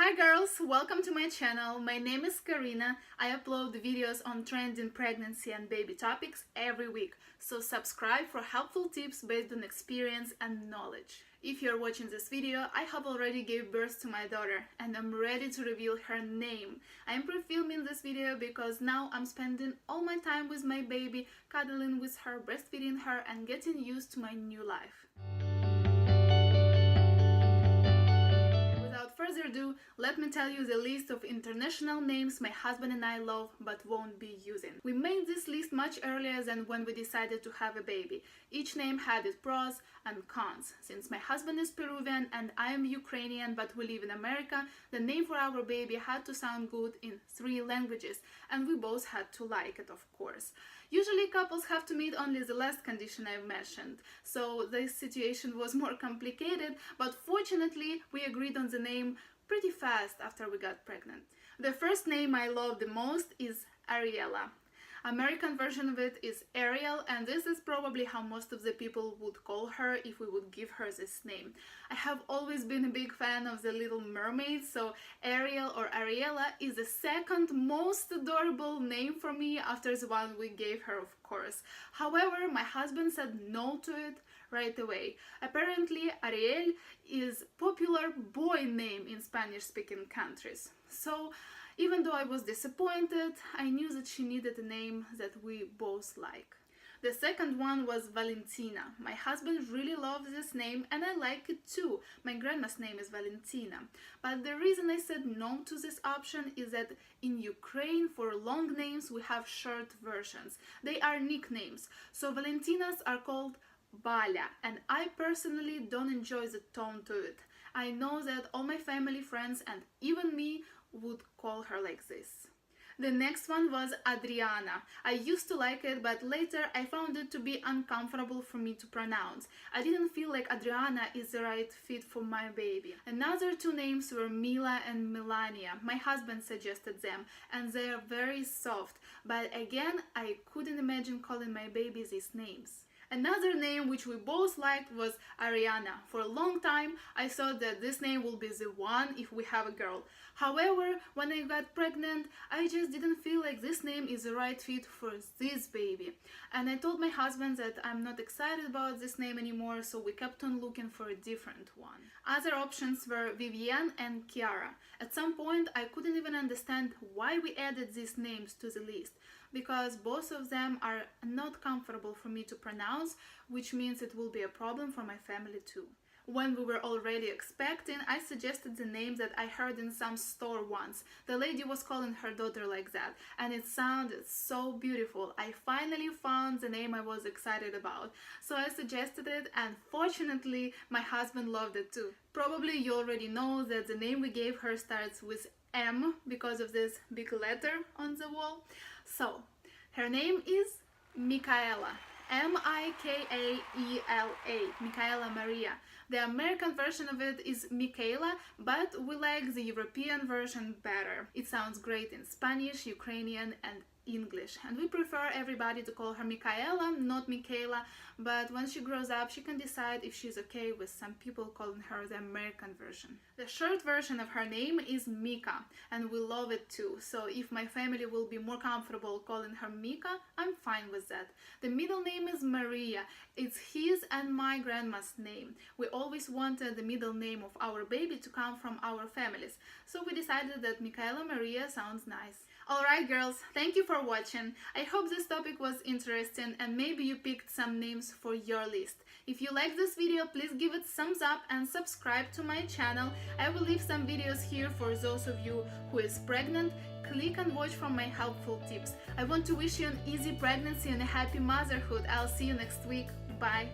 Hi girls, welcome to my channel. My name is Karina. I upload videos on trending pregnancy and baby topics every week, so subscribe for helpful tips based on experience and knowledge. If you're watching this video, I have already gave birth to my daughter and I'm ready to reveal her name. I'm pre-filming this video because now I'm spending all my time with my baby, cuddling with her, breastfeeding her and getting used to my new life. Without further ado, let me tell you the list of international names my husband and I love but won't be using. We made this list much earlier than when we decided to have a baby. Each name had its pros and cons. Since my husband is Peruvian and I am Ukrainian but we live in America, the name for our baby had to sound good in 3 languages and we both had to like it, of course. Usually couples have to meet only the last condition I've mentioned, so this situation was more complicated, but fortunately we agreed on the name pretty fast after we got pregnant. The first name I love the most is ARIELA. American version of it is Ariel, and this is probably how most of the people would call her if we would give her this name. I have always been a big fan of the Little Mermaid, so Ariel or Ariela is the second most adorable name for me after the one we gave her, of course. However, my husband said no to it right away. Apparently, Ariel is a popular boy name in Spanish-speaking countries. So even though I was disappointed, I knew that she needed a name that we both like. The second one was Valentina. My husband really loves this name and I like it too. My grandma's name is Valentina. But the reason I said no to this option is that in Ukraine for long names we have short versions. They are nicknames. So Valentinas are called Baля, and I personally don't enjoy the tone to it. I know that all my family, friends and even me would call her like this. The next one was Adriana. I used to like it, but later I found it to be uncomfortable for me to pronounce. I didn't feel like Adriana is the right fit for my baby. Another 2 names were MILA and MELANIA. My husband suggested them and they are very soft, but again I couldn't imagine calling my baby these names. Another name which we both liked was ARIANA. For a long time I thought that this name will be the one if we have a girl. However, when I got pregnant, I just didn't feel like this name is the right fit for this baby. And I told my husband that I'm not excited about this name anymore, so we kept on looking for a different one. Other options were VIVIAN and KIARA. At some point I couldn't even understand why we added these names to the list, because both of them are not comfortable for me to pronounce, which means it will be a problem for my family too. When we were already expecting, I suggested the name that I heard in some store once. The lady was calling her daughter like that, and it sounded so beautiful. I finally found the name I was excited about, so I suggested it, and fortunately my husband loved it too. Probably you already know that the name we gave her starts with M because of this big letter on the wall. So her name is MIKAELA. M-I-K-A-E-L-A, Mikaela Maria. The American version of it is MIKAELA, but we like the European version better. It sounds great in Spanish, Ukrainian and English, and we prefer everybody to call her Mikaela, not Mikaela, but when she grows up she can decide if she's okay with some people calling her the American version. The short version of her name is Mika, and we love it too, so if my family will be more comfortable calling her Mika, I'm fine with that. The middle name is Maria. It's his and my grandma's name. We always wanted the middle name of our baby to come from our families, so we decided that Mikaela Maria sounds nice. Alright girls, thank you for watching. I hope this topic was interesting and maybe you picked some names for your list. If you like this video, please give it thumbs up and subscribe to my channel. I will leave some videos here for those of you who is pregnant. Click and watch for my helpful tips. I want to wish you an easy pregnancy and a happy motherhood. I'll see you next week. Bye!